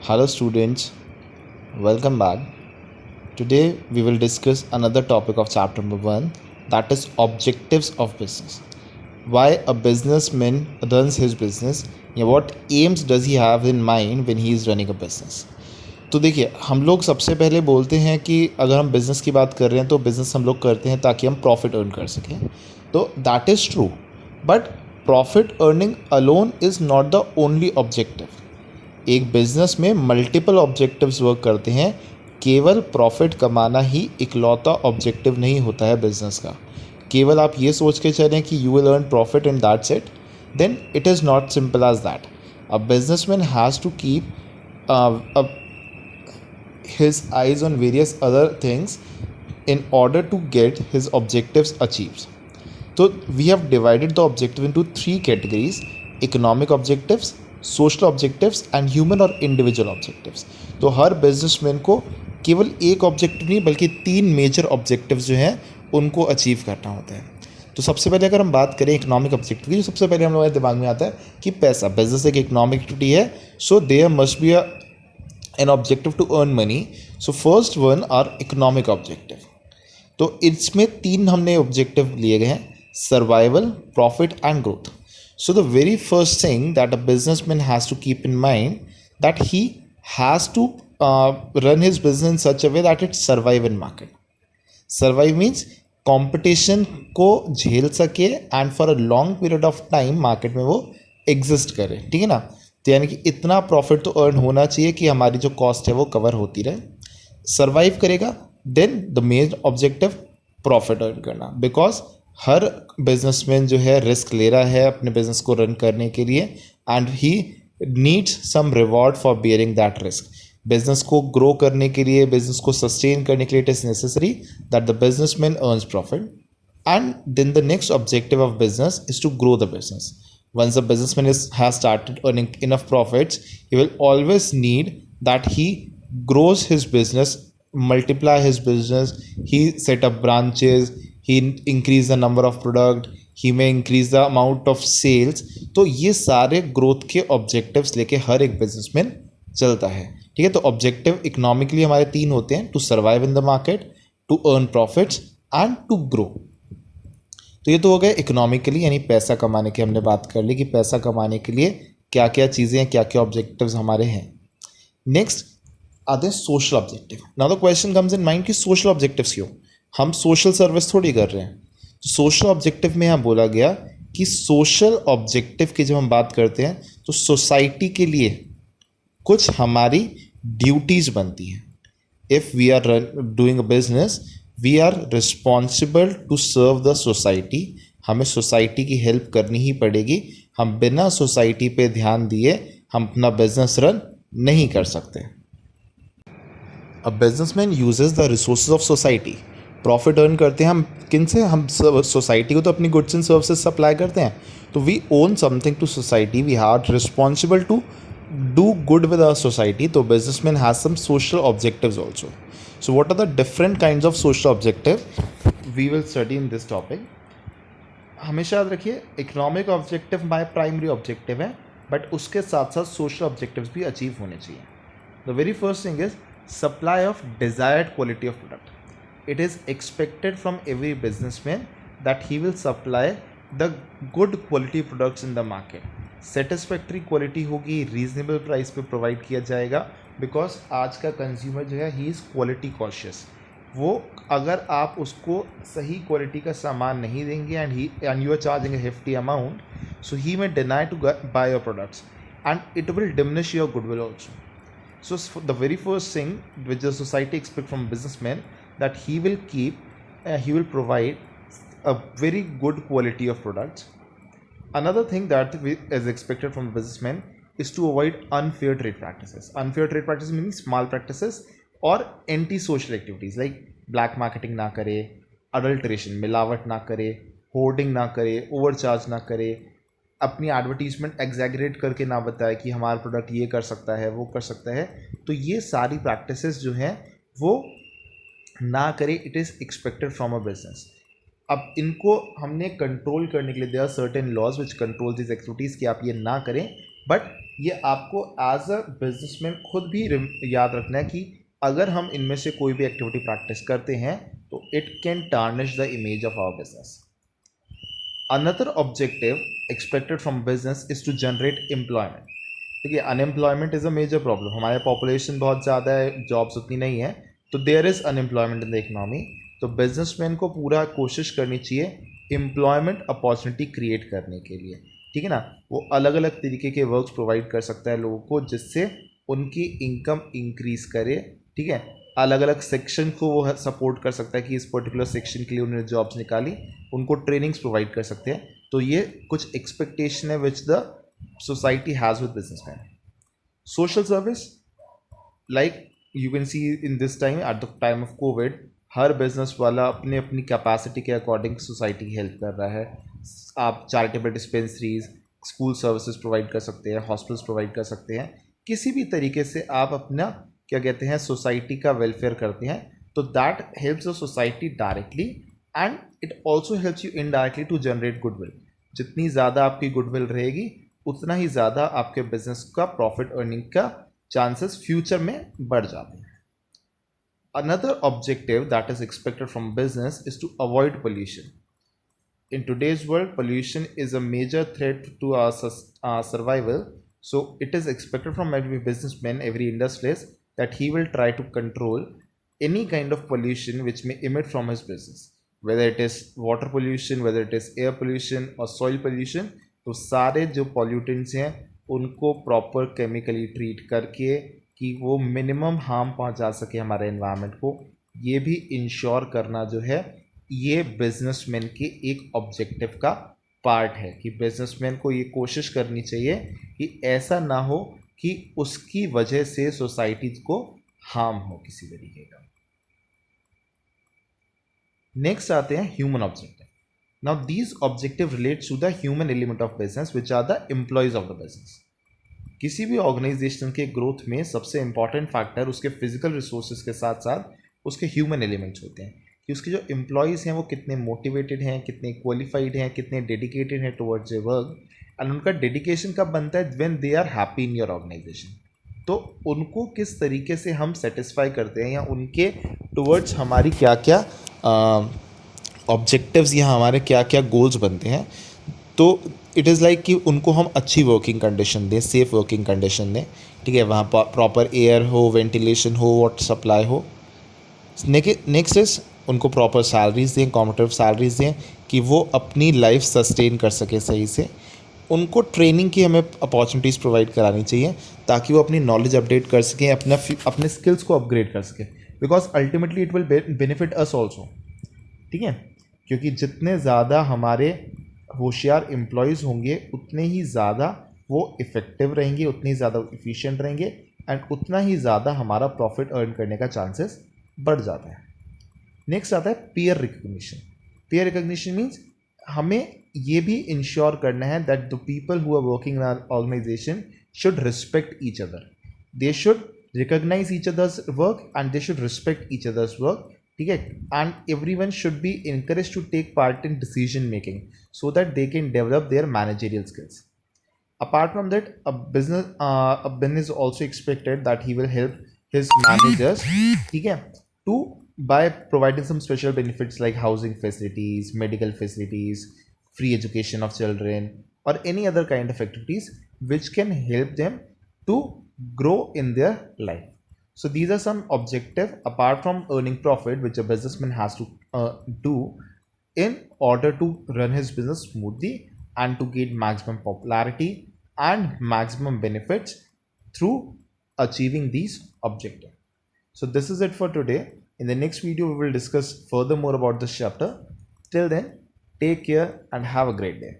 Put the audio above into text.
Hello, students. Welcome back. Today, we will discuss another topic of chapter number 1, that is objectives of business. Why a businessman runs his business, या what aims does he have in mind when he is running a business. तो देखिए, हम लोग सबसे पहले बोलते हैं कि अगर हम बिज़नेस की बात कर रहे हैं तो बिज़नेस हम लोग करते हैं ताकि हम प्रॉफिट अर्न कर सकें. तो that is true, but profit earning alone is not the only objective. एक बिजनेस में मल्टीपल ऑब्जेक्टिव्स वर्क करते हैं. केवल प्रॉफिट कमाना ही इकलौता ऑब्जेक्टिव नहीं होता है बिजनेस का. केवल आप ये सोच के चलें कि you will earn profit and that's it, then it is not simple as that. A businessman has to keep his eyes on various other things in order to get his objectives achieved. So we have divided the objective into three categories: economic objectives, social objectives and human or individual objectives. तो हर businessman को केवल एक objective नहीं बल्कि 3 major objectives जो हैं उनको achieve करना होता है. तो सबसे पहले अगर हम बात करें इकोनॉमिक ऑब्जेक्टिव की, तो सबसे पहले हम लोगों के दिमाग में आता है कि पैसा. बिजनेस एक इकोनॉमिक एक्टिविटी है, so there must be an objective to earn money. So first one are economic objective. तो इसमें 3 हमने ऑब्जेक्टिव लिए गए हैं: survival, profit and growth. So the very first thing that a businessman has to keep in mind that he has to run his business in such a way that it survive in market. Survive means competition को झेल सके and for a long period of time market में वो exist करे. ठीक है ना. तो यानी कि इतना प्रॉफिट तो अर्न होना चाहिए कि हमारी जो कॉस्ट है वो कवर होती रहे. सर्वाइव करेगा, then the main objective profit earn करना. बिकॉज हर बिजनेसमैन जो है रिस्क ले रहा है अपने बिजनेस को रन करने के लिए, and he needs some reward for bearing that risk. Business को ग्रो करने के लिए, बिजनेस को सस्टेन करने के लिए, it is necessary that the businessman earns profit. And then the next objective of business is to grow the business. Once the businessman has started earning enough profits, he will always need that he grows his business, multiply his business. He set up branches, he increase the number of product, he may increase the amount of sales. तो ये सारे growth के objectives लेके हर एक businessman चलता है. ठीक है. तो ऑब्जेक्टिव इकोनॉमिकली हमारे 3 होते हैं: to survive in the market, to earn profits and to grow. तो ये तो हो गया इकोनॉमिकली, यानी पैसा कमाने की हमने बात कर ली कि पैसा कमाने के लिए क्या क्या चीज़ें हैं, क्या क्या ऑब्जेक्टिव्स हमारे हैं. नेक्स्ट आते हैं social objective. Now the question comes in mind कि सोशल ऑब्जेक्टिव्स क्यों? हम सोशल सर्विस थोड़ी कर रहे हैं. तो सोशल ऑब्जेक्टिव में यहाँ बोला गया कि सोशल ऑब्जेक्टिव की जब हम बात करते हैं तो सोसाइटी के लिए कुछ हमारी ड्यूटीज़ बनती हैं. If we are doing a business, we are responsible to serve the society. हमें सोसाइटी की हेल्प करनी ही पड़ेगी. हम बिना सोसाइटी पे ध्यान दिए हम अपना बिजनेस रन नहीं कर सकते. A businessman uses the resources of society. Profit earn करते हैं हम किन से? हम सोसाइटी को तो अपनी गुड्स एंड सर्विसेज सप्लाई करते हैं. तो we own something to society, we are responsible to do good with our society. तो businessman has some social objectives also. So what are the different kinds of social objective we will study in this topic. हमेशा याद रखिए, economic objective my primary objective है, but उसके साथ साथ social objectives भी achieve होने चाहिए. The very first thing is supply of desired quality of product. It is expected from every businessman that he will supply the good quality products in the market. Satisfactory quality होगी, reasonable price पे provide किया जाएगा. Because आज का consumer जो है he is quality cautious. वो अगर आप उसको सही क्वालिटी का सामान नहीं देंगे and you are charging a hefty amount, so he may deny to buy your products and it will diminish your goodwill also. So the very first thing which the society expect from a businessman, that he will he will provide a very good quality of products. Another thing that is expected from a businessman is to avoid unfair trade practices. Unfair trade practices means small practices or anti-social activities like black marketing ना करे, adulteration मिलावट ना करे, hoarding ना करे, overcharge ना करे, अपनी एडवर्टीजमेंट एग्जैगरेट करके ना बताए कि हमारा प्रोडक्ट ये कर सकता है, वो कर सकता है. तो ये सारी प्रैक्टिसेस जो हैं वो ना करे. It is expected from a business. अब इनको हमने कंट्रोल करने के लिए there are certain laws which control this activities कि आप ये ना करें, बट ये आपको एज अ बिजनेसमैन खुद भी याद रखना है कि अगर हम इनमें से कोई भी एक्टिविटी प्रैक्टिस करते हैं तो it can tarnish the image of our business. Another objective expected from business is to generate employment. देखिए unemployment is a major problem. हमारे पॉपुलेशन बहुत ज़्यादा है, जॉब्स उतनी नहीं है, तो there is unemployment in the economy. तो बिजनेसमैन को पूरा कोशिश करनी चाहिए एम्प्लॉयमेंट अपॉर्चुनिटी क्रिएट करने के लिए. ठीक है ना. वो अलग अलग तरीके के वर्क्स प्रोवाइड कर सकता है लोगों को जिससे उनकी इनकम इंक्रीज करे. ठीक है. अलग अलग सेक्शन को वो सपोर्ट कर सकता है कि इस पर्टिकुलर सेक्शन के लिए उन्होंने जॉब्स निकाली, उनको ट्रेनिंग्स प्रोवाइड कर सकते हैं. तो ये कुछ एक्सपेक्टेशन है which the society has with businessmen. Social service, like you can see in this time at the time of COVID, her business वाला अपने अपनी कैपेसिटी के अकॉर्डिंग सोसाइटी की हेल्प कर रहा है. आप charitable dispensaries, school services provide कर सकते हैं, हॉस्पिटल्स प्रोवाइड कर सकते हैं. किसी भी तरीके से आप अपना क्या कहते हैं सोसाइटी का वेलफेयर करते हैं, तो that helps the society directly and it also helps you indirectly to generate goodwill. जितनी ज़्यादा आपकी गुडविल रहेगी उतना ही ज़्यादा आपके बिजनेस का प्रॉफिट अर्निंग का चांसेस फ्यूचर में बढ़ जाते हैं. Another objective that is expected from business is to avoid pollution. In today's world, pollution is a major threat to our survival. So it is expected from every businessman, every industrialist, that he will try to control any kind of pollution which may emit from his business, whether it is water pollution, whether it is air pollution or soil pollution. तो सारे जो pollutants हैं उनको proper chemically treat करके कि वो minimum harm पहुंचा सके हमारे एनवायरनमेंट को, ये भी इंश्योर करना जो है ये बिजनेसमैन के एक ऑब्जेक्टिव का पार्ट है. कि बिजनेसमैन को ये कोशिश करनी चाहिए कि ऐसा ना हो कि उसकी वजह से सोसाइटी को हार्म हो किसी तरीके का. नेक्स्ट आते हैं human objective. Now these objective relates to the human element of business which are the employees of the business. किसी भी ऑर्गेनाइजेशन के ग्रोथ में सबसे इंपॉर्टेंट फैक्टर उसके फिजिकल रिसोर्सेज के साथ साथ उसके ह्यूमन एलिमेंट्स होते हैं. कि उसके जो एम्प्लॉयज़ हैं वो कितने मोटिवेटेड हैं, कितने क्वालिफाइड हैं, कितने डेडिकेटेड हैं टुवर्ड्स ए वर्क. एंड उनका डेडिकेशन कब बनता है? When they are happy in your organisation. तो उनको किस तरीके से हम सेटिस्फाई करते हैं या उनके टुवर्ड्स हमारी क्या क्या ऑब्जेक्टिव्स या हमारे क्या क्या गोल्स बनते हैं. तो इट इज़ लाइक कि उनको हम अच्छी वर्किंग कंडीशन दें, सेफ़ वर्किंग कंडीशन दें. ठीक है. वहाँ प्रॉपर एयर हो, वेंटिलेशन हो, वाटर सप्लाई हो. नेक्स्ट इज़ उनको प्रॉपर सैलरीज दें, कॉम्पिटिटिव सैलरीज दें कि वो अपनी लाइफ सस्टेन कर सके सही से. उनको ट्रेनिंग की हमें अपॉर्चुनिटीज़ प्रोवाइड करानी चाहिए ताकि वो अपनी नॉलेज अपडेट कर सकें, अपने स्किल्स को अपग्रेड कर सकें. Because ultimately it will benefit us also. ठीक है. क्योंकि जितने ज़्यादा हमारे होशियार एम्प्लॉयज़ होंगे उतने ही ज़्यादा वो इफ़ेक्टिव रहेंगे, उतने ही ज़्यादा इफ़िशिएंट रहेंगे एंड उतना ही ज़्यादा हमारा प्रॉफिट अर्न करने का चांसेस बढ़ जाता है. नेक्स्ट आता है peer recognition. Peer recognition means हमें ये भी इंश्योर करना है that the people who are working in our organisation should respect each other. They should recognise each other's work and they should respect each other's work. ठीक है. And everyone should be encouraged to take part in decision making so that they can develop their managerial skills. Apart from that, a business is also expected that he will help his managers, ठीक है, to by providing some special benefits like housing facilities, medical facilities, free education of children, or any other kind of activities which can help them to grow in their life. So these are some objective apart from earning profit which a businessman has to do in order to run his business smoothly and to gain maximum popularity and maximum benefits through achieving these objectives. So this is it for today. In the next video, we will discuss further more about this chapter. Till then, take care and have a great day.